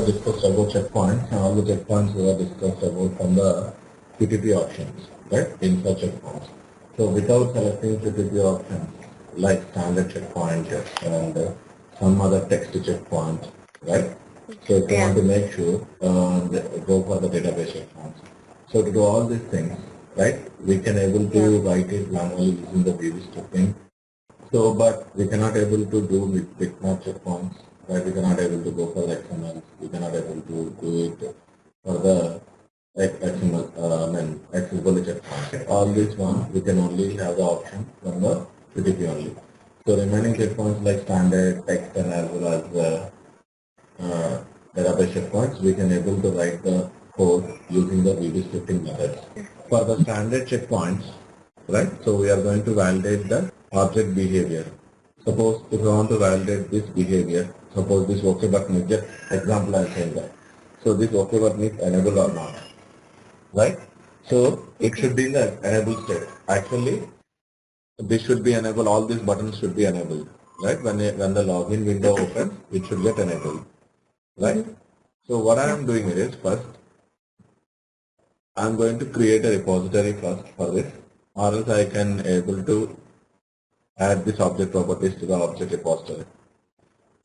have discussed about checkpoints, and all the checkpoints we have discussed about from the QTP options, right? Insert checkpoints. So without selecting QTP options like standard checkpoint and some other text checkpoint, right? So if you want to make sure, go for the database checkpoints. So to do all these things, right? We can able to write it manually using the VB scripting. So, but we cannot able to do with bitmap checkpoints, right? We cannot able to go for the XML. We cannot able to do it for the XML, accessibility checkpoints. All these ones, we can only have the option from the QTP only. So remaining checkpoints like standard, text, and as well as database checkpoints, we can able to write the code using the VB scripting methods. For the standard checkpoints, right? So we are going to validate the object behavior. Suppose if you want to validate this behavior, suppose this OK button is just example I am saying that. So this OK button is enabled or not, right? So it should be in the enable state. Actually, this should be enabled. All these buttons should be enabled, right? When the login window opens, it should get enabled, right? So what I am doing is first, I am going to create a repository first for this, or else I can able to add this object properties to the object repository.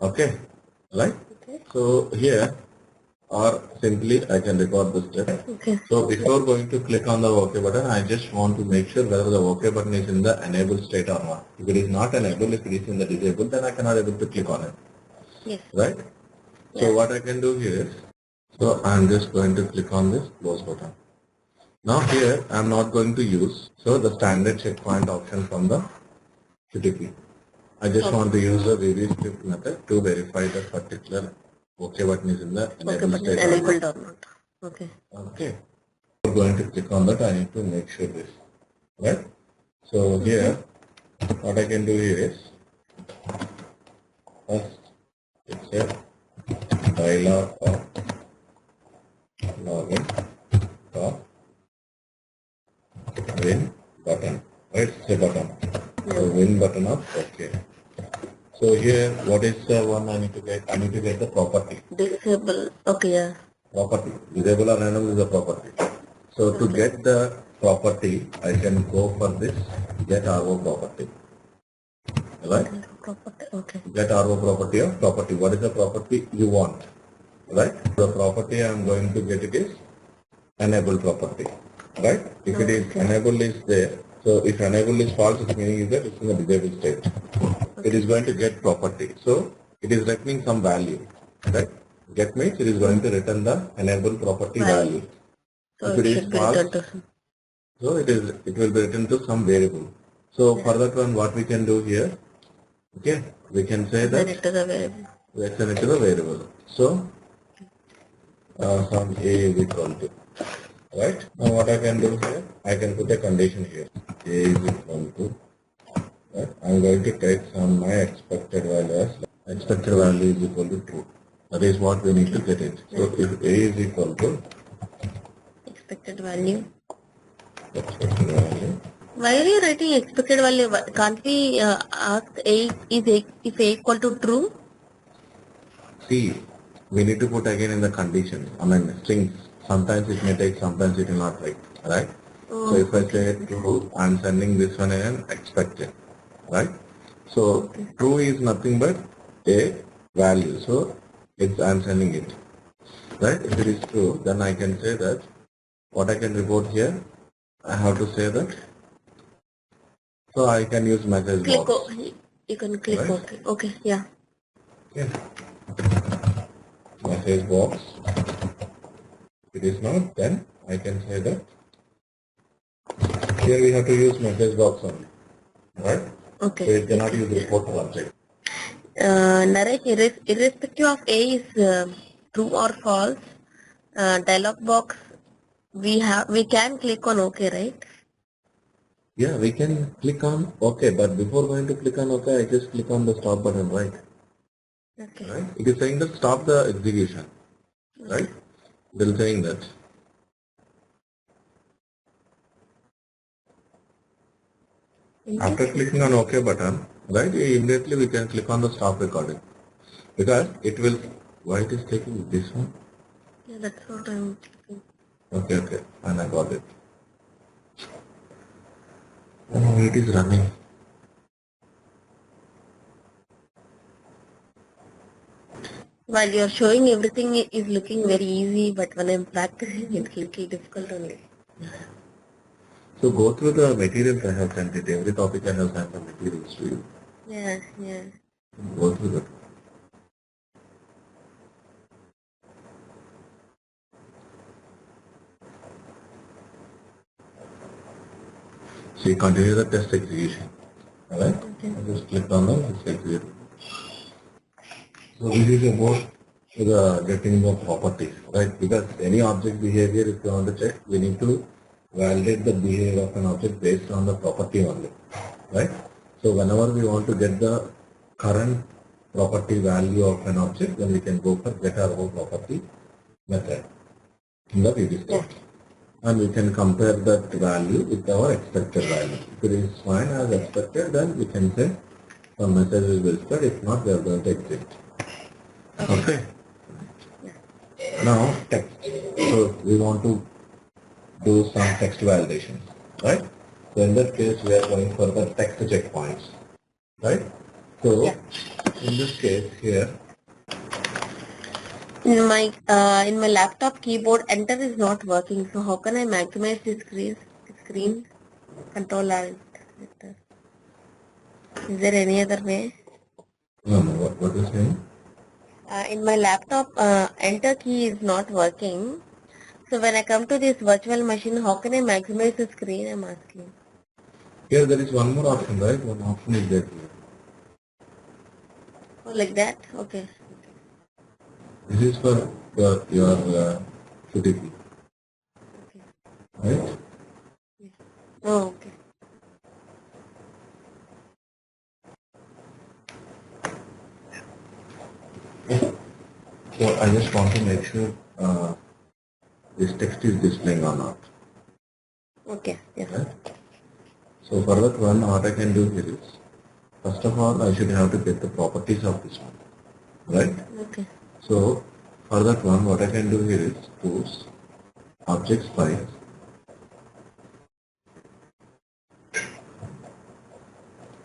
Okay, right? Okay. So here, or simply I can record the step. Okay. So before going to click on the OK button, I just want to make sure whether the OK button is in the enabled state or not. If it is not enabled, if it is in the disabled, then I cannot able to click on it. Yes. Right? Yeah. So what I can do here is, so I am just going to click on this close button. Now here I am not going to use the standard checkpoint option from the QTP. I just want to use the VB script method to verify that particular OK button is in the enabled state or not. Okay. Okay. We're going to click on that. I need to make sure this, right? So here, what I can do here is first it's a dialog of login of win button, right? It's a button. So win button of OK. So here, what is the one I need to get? I need to get the property. Disable. Okay. Yeah. Property. Disable or enable is a property. So to get the property, I can go for this get RO property. Right? Property. Okay. Get RO property of property. What is the property you want? Right? The property I am going to get it is enable property. Right? If it is enable is there, so if enable is false, its meaning is that it's in the disabled state. It is going to get property. So it is returning some value. Right? Get means it is going to return the enable property value. So if it is false, so it will be written to some variable. So for that one, what we can do here, okay, we can say that it to the variable. Return it to the variable. So some a is equal to. Right? Now what I can do here, I can put a condition here. A is equal to, right? I am going to take some my expected value as expected value is equal to true. That is what we need to get it. So if A is equal to expected value. Why are you writing expected value? Can't we ask A is if A equal to true? See, we need to put again in the condition. I mean strings. Sometimes it may take, sometimes it will not take, right? So if I say true, I am sending this one in expected, right? So true is nothing but a value. So I am sending it, right? If it is true, then I can say that what I can report here, I have to say that. So I can use message box. You can click right? OK. Okay, yeah. Okay. Message box. If it is not, then I can say that here we have to use message box only, right? Okay. So it cannot use report object. Naresh, irrespective of A is true or false, dialog box we can click on OK, right? Yeah, we can click on OK, but before going to click on OK, I just click on the stop button, right? Okay. Right? It is saying that stop the execution, right? It is saying that. After clicking on OK button, right, immediately we can click on the stop recording, because it will why it is taking this one? Yeah, that's what I'm thinking. Okay, and I got it. Oh, it is running. While you're showing everything is looking very easy, but when I'm practicing, it's a little difficult only. So go through the materials I have sent it. Every topic I have sent the materials to you. Yeah. Go through that. So you continue the test execution. Alright? Okay. Just click on the test execution. So this is about the getting the properties, right? Because any object behavior, if you want to check, we need to validate the behavior of an object based on the property only, right? So whenever we want to get the current property value of an object, then we can go for get our property method in the previous code. And we can compare that value with our expected value. If it is fine as expected, then we can say some message will be required. If not, we are going to exit. Okay. Now text. So we want to do some text validation, right? So in that case, we are going for the text checkpoints, right? So in this case here, In my laptop keyboard, enter is not working. So how can I maximize the screen? Control Alt. Enter. Is there any other way? no, what is saying? In my laptop, enter key is not working. So when I come to this virtual machine, how can I maximize the screen? I'm asking. Here there is one more option, right? One option is there here. Oh, like that? Okay. This is for your QTP, Okay. right? Oh, okay. So I just want to make sure this text is displaying or not. Okay. Yeah. Right? So for that one, what I can do here is, first of all, I should have to get the properties of this one, right? Okay. So for that one, what I can do here is tools, objects file,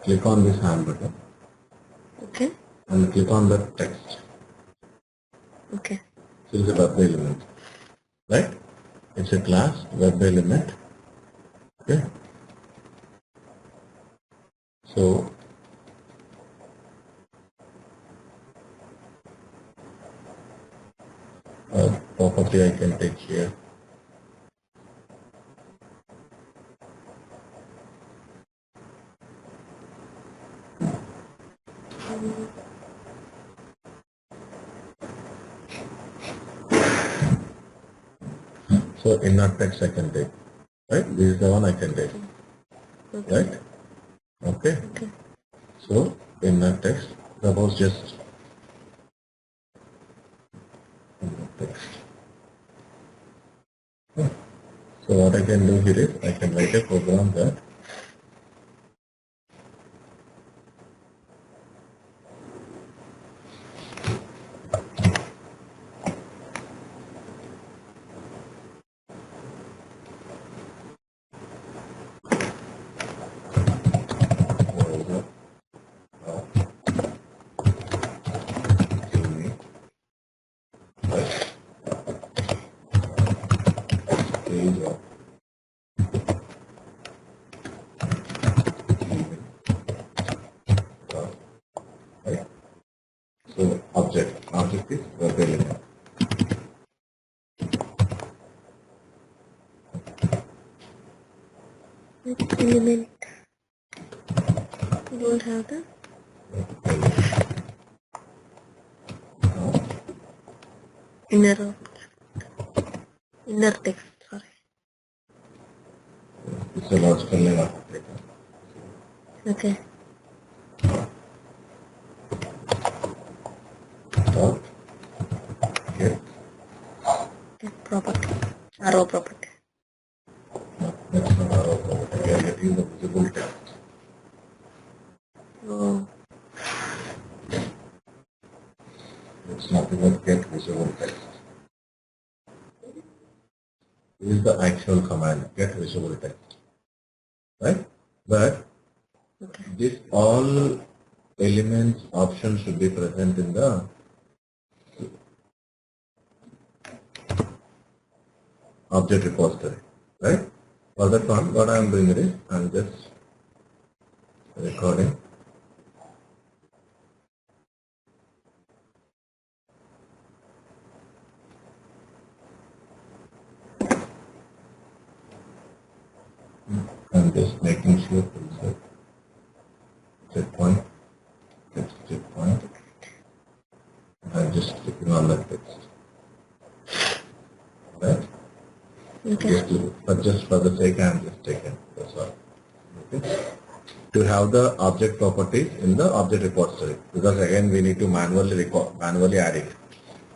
click on this hand button, Okay. and click on the text. Okay. This is a web element, right? It's a class web element. Okay. So property I can take here. So inner text I can take, right? This is the one I can take, Okay. right? Okay. Okay. So inner text, suppose just inner text. So what I can do here is I can write a program that is right? So object is web element. Which element? You don't have the inner text. Sorry. It's a logical name. Okay. Dot get. Okay. Property. Arrow property. That's not our property. We are getting the visible text. Oh. It's nothing but get is the actual command, get visible text, right? But this all elements options should be present in the object repository, right? For that one, what I am doing is I am just recording. I'm just making sure to set point, text set point. I'm just clicking on the text, right? Okay. Just for the sake, I'm just taking. That's all. Okay. To have the object properties in the object repository, because again we need to manually add it.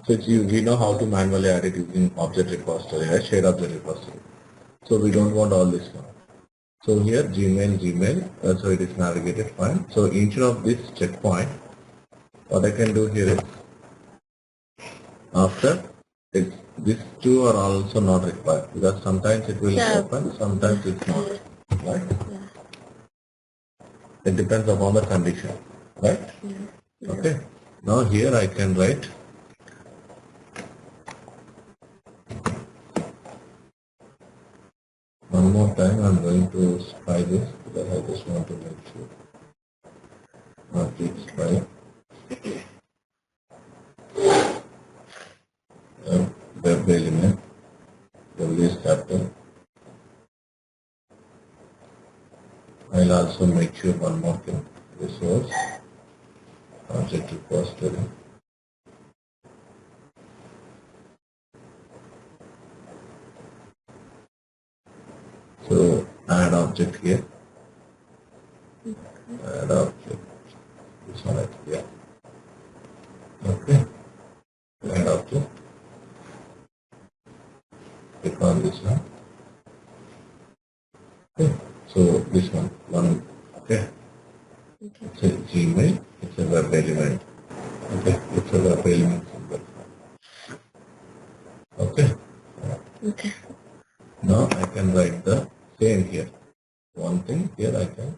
So we know how to manually add it using object repository, right? Shared object repository. So we don't want all this now. So here Gmail, so it is navigated fine. So instead of this checkpoint, what I can do here is after it, these two are also not required because sometimes it will open, sometimes it's not, right? It depends upon the condition, right? Okay. Now here I can write one more time. I'm going to spy this because I just want to make sure. Not click spy. Web element. W is capital. I'll also make sure one more thing. Resource. Object repository. So add object here. Add object. This one right here. Okay. Add object. Click on this one. Okay. So this one. Okay. It's a Gmail. It's a web element. Okay. It's a web element symbol. Okay. Okay. Now I can write the same here. One thing here I can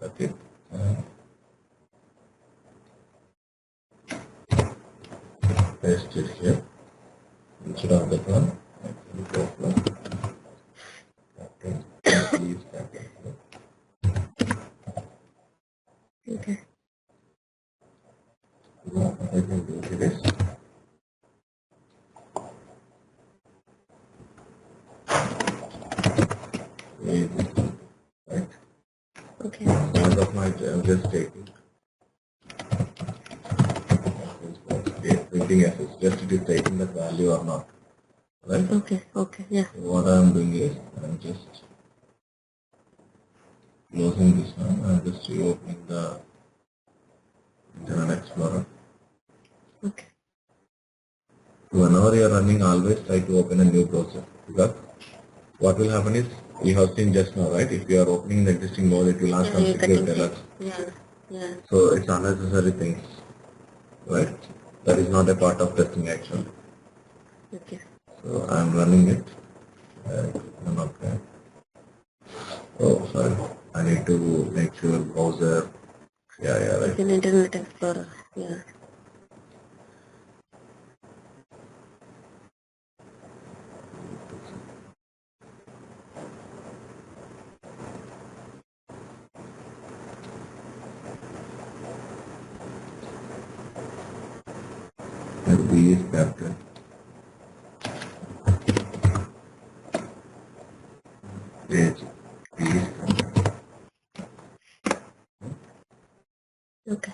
cut it and paste it here. Instead of that one, I can go from captain. Please captain. Okay. Now what I can do here is right. Okay. As of now, I'm just taking printing as it's just it is taking the value or not. Right? Okay. Okay. Yeah. So what I am doing is I'm just closing this one. I'm just reopening the Internet Explorer. Okay. Whenever you are running, always try to open a new browser because what will happen is you have seen just now, right? If you are opening the existing mode, it will launch some security alerts. Yeah. Yeah. So it's unnecessary things, right? That is not a part of testing actually. Okay. So I'm running it. Okay. Oh, sorry. I need to make sure browser. Yeah, right. It's an Internet Explorer. Yeah. And B is captain. Page B is captain. Okay.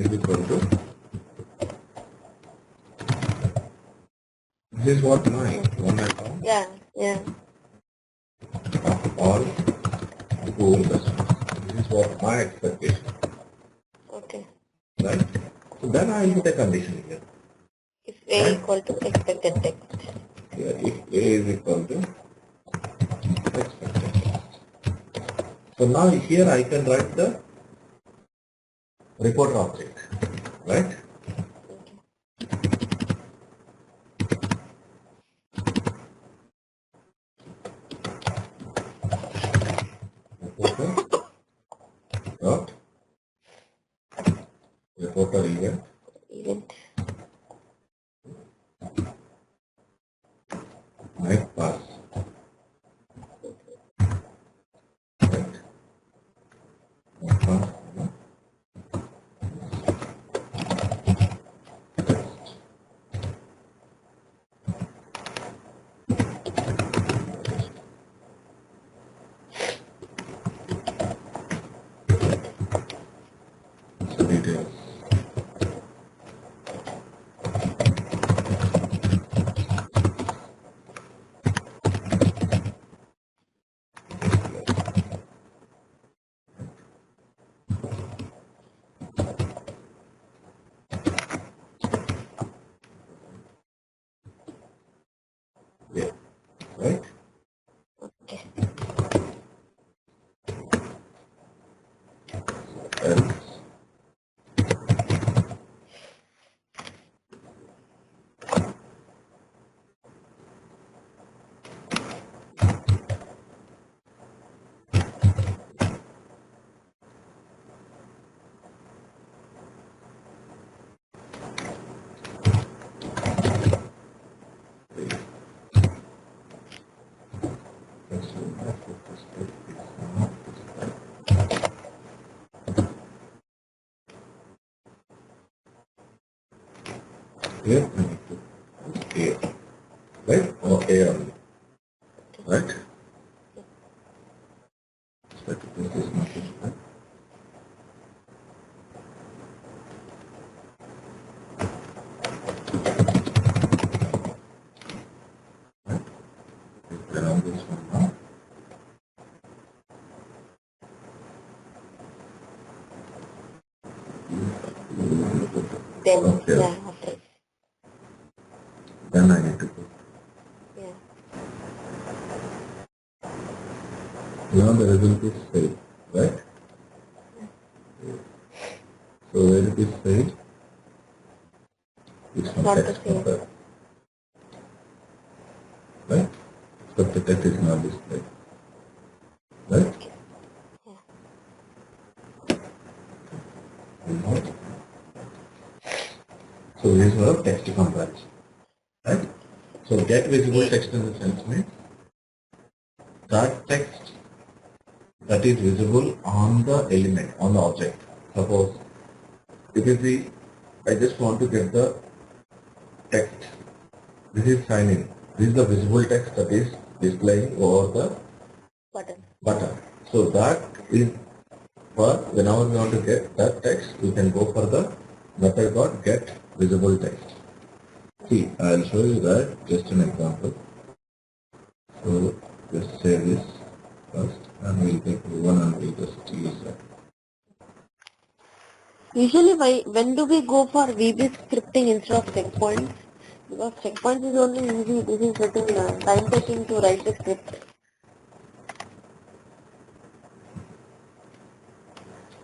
is equal to, this is what my one account Yeah. of all pool customers. This is what my expectation, Okay. right? So then I will put a condition here. If A equal to expected text. Here, if A is equal to expected. So now here I can write the report object, right? Reporter dot reporter event might pass, right? Might pass, so details. Yeah, right? Okay. Else. Here I need to put A, right? Or A only, right? So this is nothing, right? Then on this one now. Then Okay. yeah, after. Then I need to put. Yeah. Now the result is failed, right? So where it is failed, it's not Not the text same. compared, right? So the text is not displayed, right? So this is a text comparison, right? So get visible text in the sense means that text that is visible on the element, on the object. Suppose if you see, I just want to get the text. This is sign in. This is the visible text that is displaying over the button. So that is for whenever we want to get that text, we can go for the method called get visible text. See, I'll show you that just an example. So just say this first and we'll take one and we'll just use that. Usually, when do we go for VB scripting instead of checkpoints? Because checkpoints is only easy. This is certain time taking to write the script.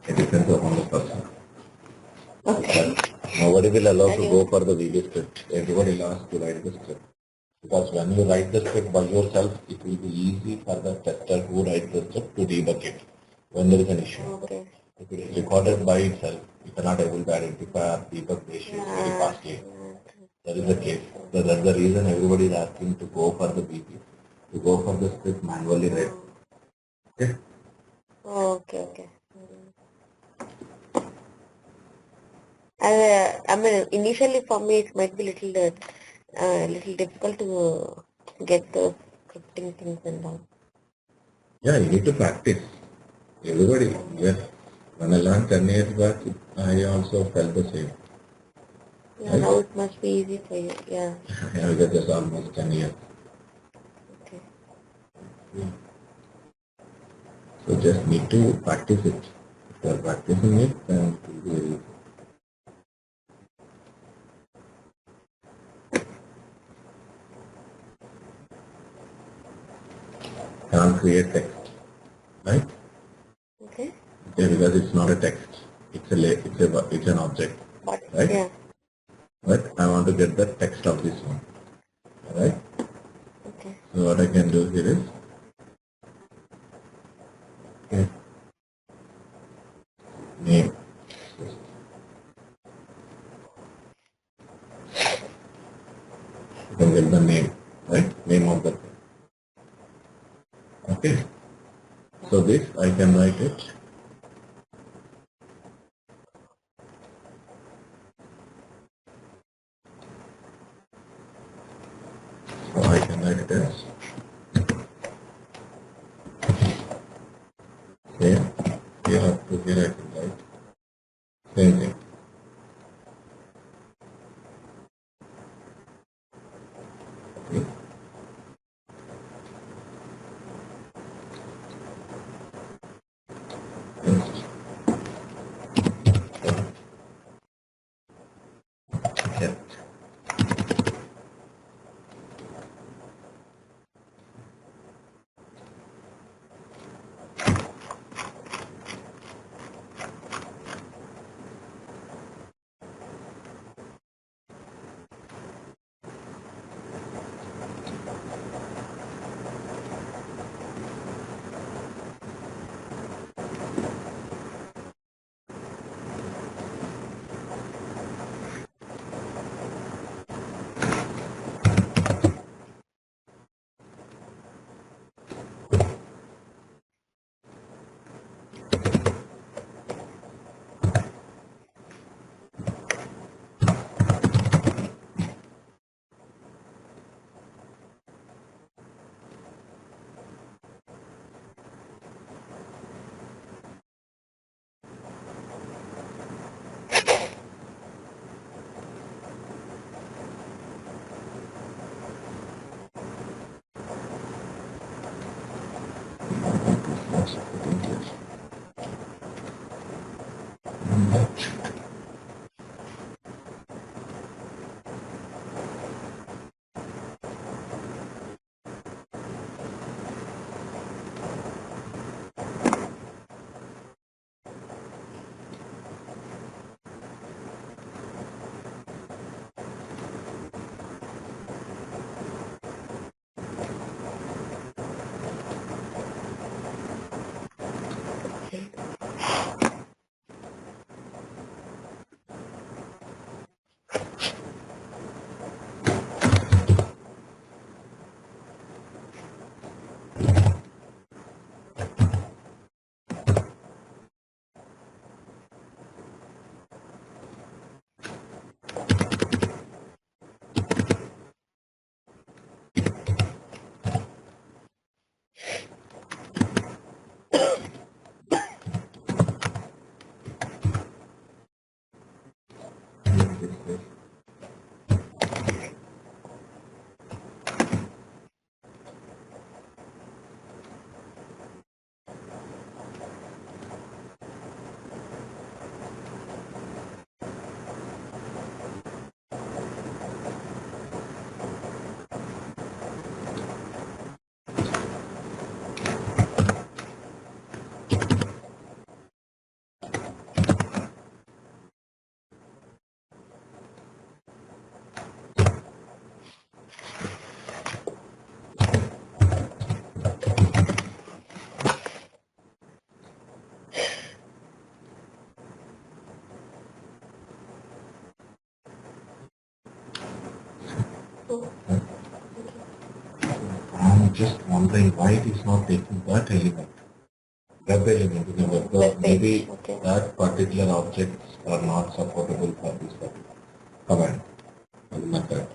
It depends upon the person. Okay. But nobody will allow to go for the VB script. Everybody will ask to write the script. Because when you write the script by yourself, it will be easy for the tester who writes the script to debug it when there is an issue. Okay. If it is recorded by itself, you cannot able to identify or debug the issues very fastly. That is the case. So that's the reason everybody is asking to go for the BP, to go for the script manually read. Okay? Okay. I mean, initially for me it might be little difficult to get the scripting things and all. Yeah, you need to practice. Everybody, yes. When I learned 10 years back, I also felt the same. Yeah, Right? now it must be easy for you. Yeah. Yeah, because it's almost 10 years. Okay. Yeah. So just need to practice it. If you are practicing it, then it will be very easy. Can't create text, right? Okay. Okay, because it's not a text. It's an object, But right? yeah. But I want to get the text of this one. Alright? Okay. So what I can do here is, okay, name. You can get the name, right? Name of the thing. Okay. So this I can write it. So I can write it as same. Here up to here I can write same thing. Okay. Yeah. Let's put in here. I'm just wondering why it is not taking that element. Web element in the web. Web Maybe page. Okay. that particular objects are not supportable for this particular command or method.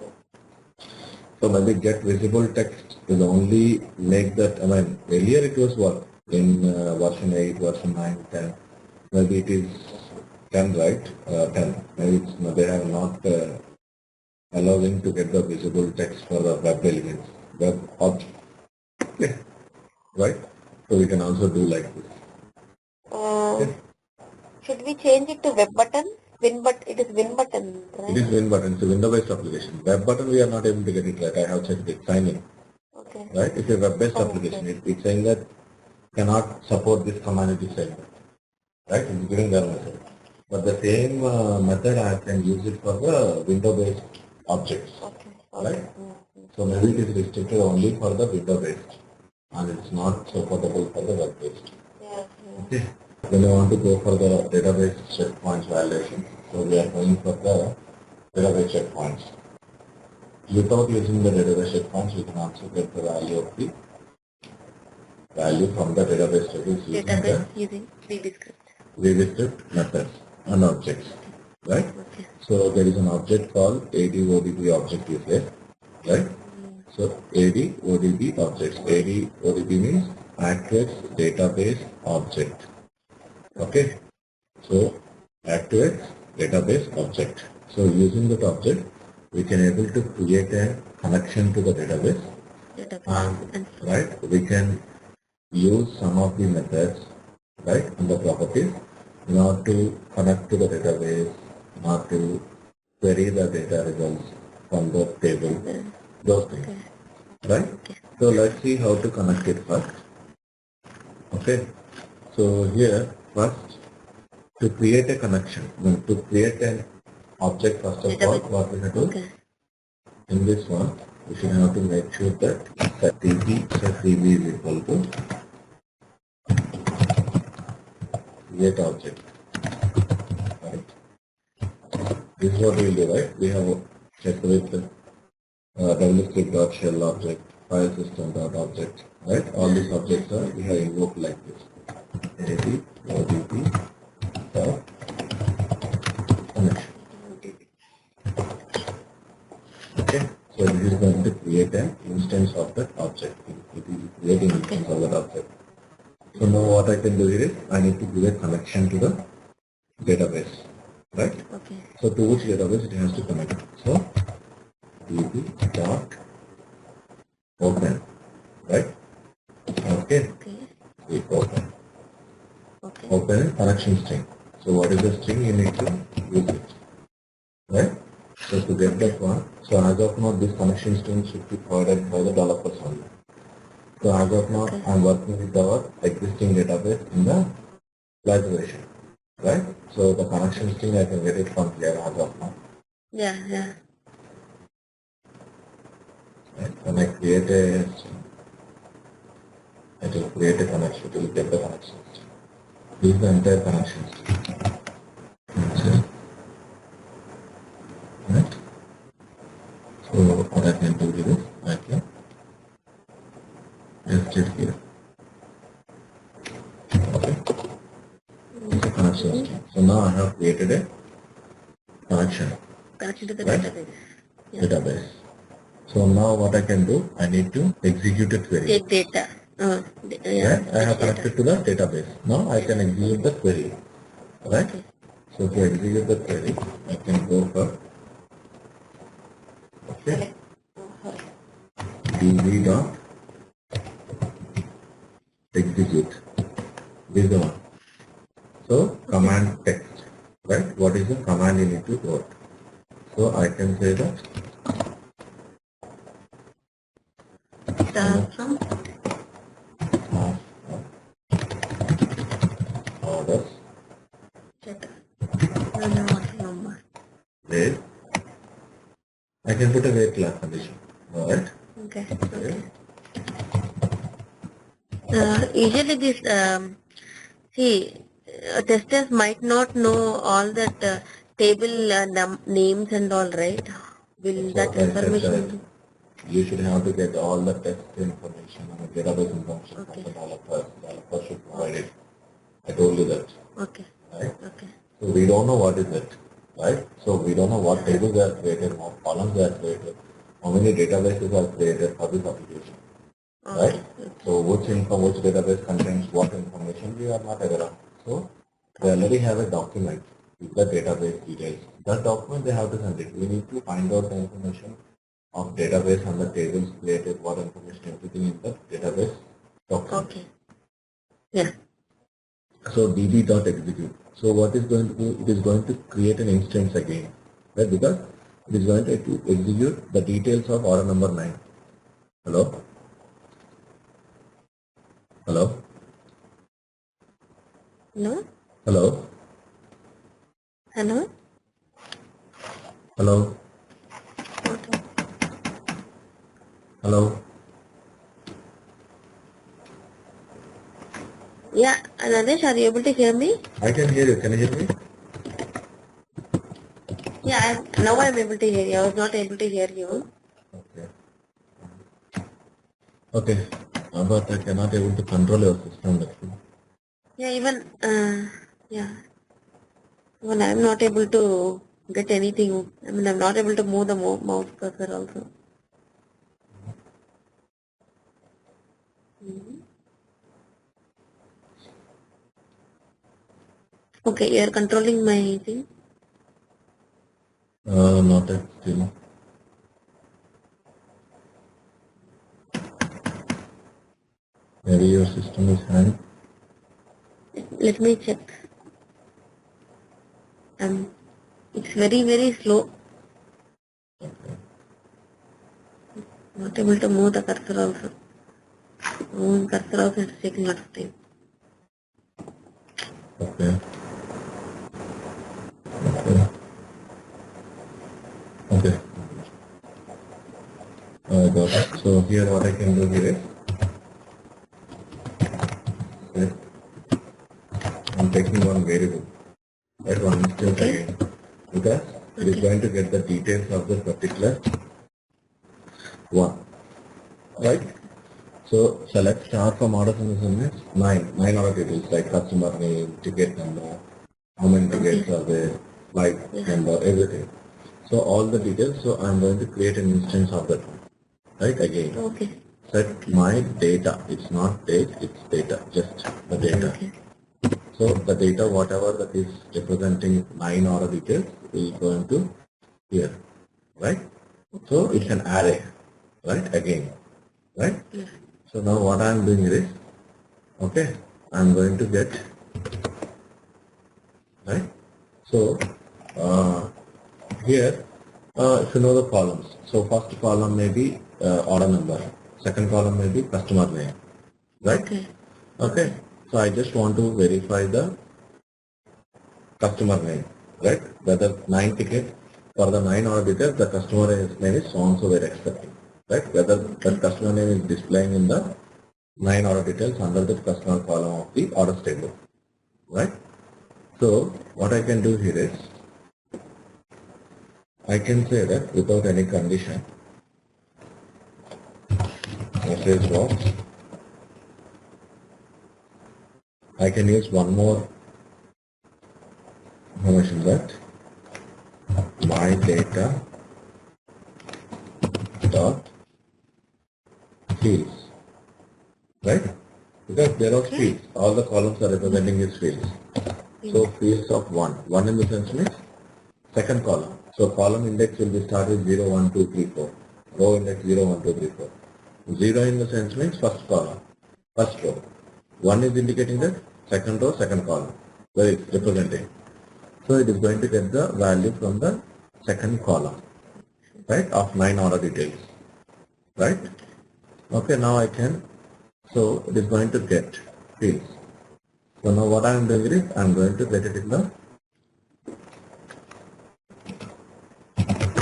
So maybe get visible text will only make that, I mean, earlier it was what? In version 8, version 9, 10. maybe it is 10, right? 10. Maybe they have not allowing to get the visible text for the web elements, web object. Okay. Right? So we can also do like this. Okay. Should we change it to web button? It is win button, right? It is win button. It's a window-based application. Web button, we are not able to get it right. I have checked it. Sign in. Okay. Right? It's a web-based application. Okay. It's saying that cannot support this command. It is saying that. Right? It's giving their method. But the same method I can use it for the window-based objects. Okay. Right? So maybe it is restricted only for the window-based and it's not supportable for the web-based. Yeah. Okay. When you want to go for the database checkpoints validation, so we are going for the database checkpoints. Without using the database checkpoints, we can also get the value of the value from the database tables using VB script methods and objects. Right? Okay. So there is an object called ADODB object is there. Right? So ADODB objects. ADODB means Activates Database Object. Okay. So Activates Database Object. So using that object, we can able to create a connection to the database. And right, we can use some of the methods, right, and the properties in order to connect to the database, in order to query the data results from the table, those things. Right? Okay. So let's see how to connect it first. Okay. So here first to create a connection, to create an object first of all, what we have to do in this one, we should have to make sure that set db is equal to create object. Right. This is what we will do, right? We have checked with wscript.shell object, file system.object, right? All these objects are we have invoked like this. ADODB dot connection. Okay, so this is going to create an instance of that object. It is creating instance of that object. So now what I can do here is I need to give a connection to the database, right? Okay. So to which database it has to connect. So db dot open, right? Okay. We open. Okay. Open a connection string. So what is the string you need to use it, right? So to get that one, so as of now this connection string should be provided by the developers only. So as of now I'm working with our existing database in the flash version, right? So the connection string I can get it from here as of now. Yeah. Right? When I create a string, it will create a connection, it will get the connection string. This is the entire connection string. Right? So what I can do is I can paste it here. Okay. It's a connection string. So now I have created a connection. Connection to the database. Yeah. Database. So now what I can do, I need to execute a query. Take data. Right? I have connected to the database. Now I can execute the query. Right? Okay. So to execute the query, I can go for db dot execute. This is the one. So command text. Right? What is the command you need to write? So I can say that orders wait. I can put a wait class condition. Alright. Okay. Usually this testers might not know all that table names and all, right? Will that information? You should have to get all the test information and database information from the developer. Developer should provide it. I told you that. Okay. Right? Okay. So we don't know what is it, right? So we don't know what tables they are created, what columns they are created, how many databases are created for this application. Right? So which database contains what information we are not aware of. So They already have a document with the database details. That document they have to send it. We need to find out the information of database and the tables created, what information, everything in the database document. Okay. Yeah. So db.execute. So what is going to do? It is going to create an instance again, right? Because it is going to execute the details of order number 9. Hello? Hello? No? Hello? Hello? Hello? Okay. Hello? Yeah, Nadesh, are you able to hear me? I can hear you. Can you hear me? Yeah, now I'm able to hear you. I was not able to hear you. Okay. Okay. But I cannot able to control your system. Actually. Yeah, yeah, even I'm not able to get anything. I mean, I'm not able to move the mouse cursor also. Okay, you're controlling my thing. Not actually. Maybe your system is hanged. Let me check. It's very, very slow. Not able to move the cursor also. Moving cursor also is taking a lot of time. Okay. Okay. Okay. Got it. So here what I can do here is, okay, I'm taking one variable, that one instance Okay. again, because it is going to get the details of the particular one, right? So select star from order submission is 9 order details like customer name, ticket number, how many tickets are there, flight number, everything. So all the details, so I'm going to create an instance of that one, right? Again, Okay. set my data, it's not date, it's data, just the data. Okay. So the data, whatever that is representing 9 order details, is going to here, right? So it's an array, right? Again, right? Yeah. So now what I am doing is, okay, I am going to get, right? So here, if you know the columns, so first column may be order number, second column may be customer name, right? Okay. Okay. So I just want to verify the customer name, right? Whether 9 ticket for the 9 order details, the customer name is so and so we're expecting, right? Whether that customer name is displaying in the 9 order details under the customer column of the orders table, right? So what I can do here is, I can say that without any condition, message box, I can use one more information that my data dot fields, right? Because there are fields, all the columns are representing is fields. So fields of 1 in the sense means second column. So column index will be started 0, 1, 2, 3, 4. Row index 0, 1, 2, 3, 4. 0 in the sense means first column, first row. 1 is indicating that second row, second column, where it's representing. So it is going to get the value from the second column, right, of 9 order details, right? Okay, now I can, so it is going to get fields. So now what I am doing is, I am going to get it in the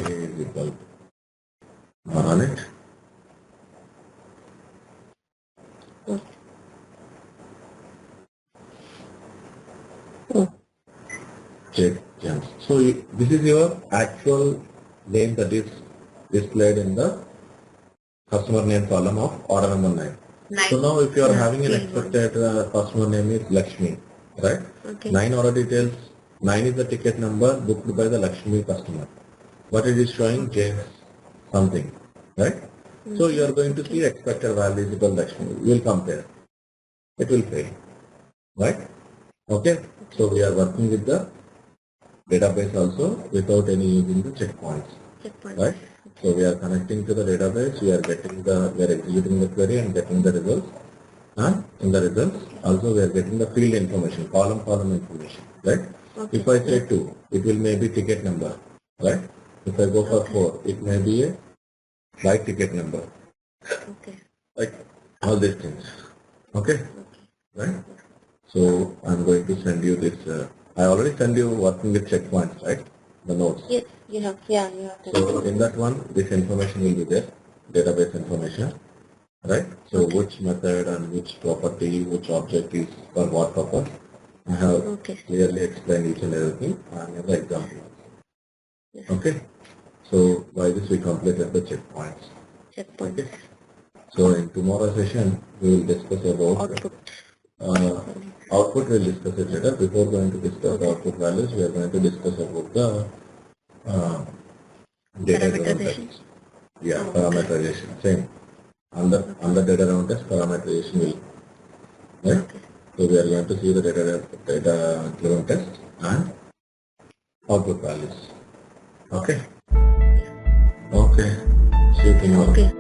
is equal to on it. Check gems. So this is your actual name that is displayed in the customer name column of order number 9. So now if you are having an expected customer name is Lakshmi, right? Okay. 9 order details, 9 is the ticket number booked by the Lakshmi customer. But it is showing James something, right? So you are going to see expected value is equal to Lakshmi. You will compare. It will fail, right? Okay, so we are working with the database also without any using the checkpoints. Right? So we are connecting to the database, we are executing the query and getting the results. And in the results, also we are getting the field information, column information, right? Okay. If I say 2, it will maybe ticket number, right? If I go for 4, it may be a flight ticket number. Okay. Like all these things. Okay? Right? So I'm going to send you this. I already sent you working with checkpoints, right? The notes. Yes, you have. Yeah, you have. So in that one, this information will be there, database information, right? So which method and which property, which object is for what purpose. I have clearly explained each and everything and the example. Yes. Okay. So by this we completed the checkpoints. Checkpoints. Okay. So in tomorrow's session we will discuss about output. We'll discuss it later. Before going to discuss the output values, we are going to discuss about the data-driven tests. Yeah, parameterization. Same. Under data-driven test, parameterization will. Right? So we are going to see the data-driven test and output values. Okay. Okay. See you tomorrow. Okay.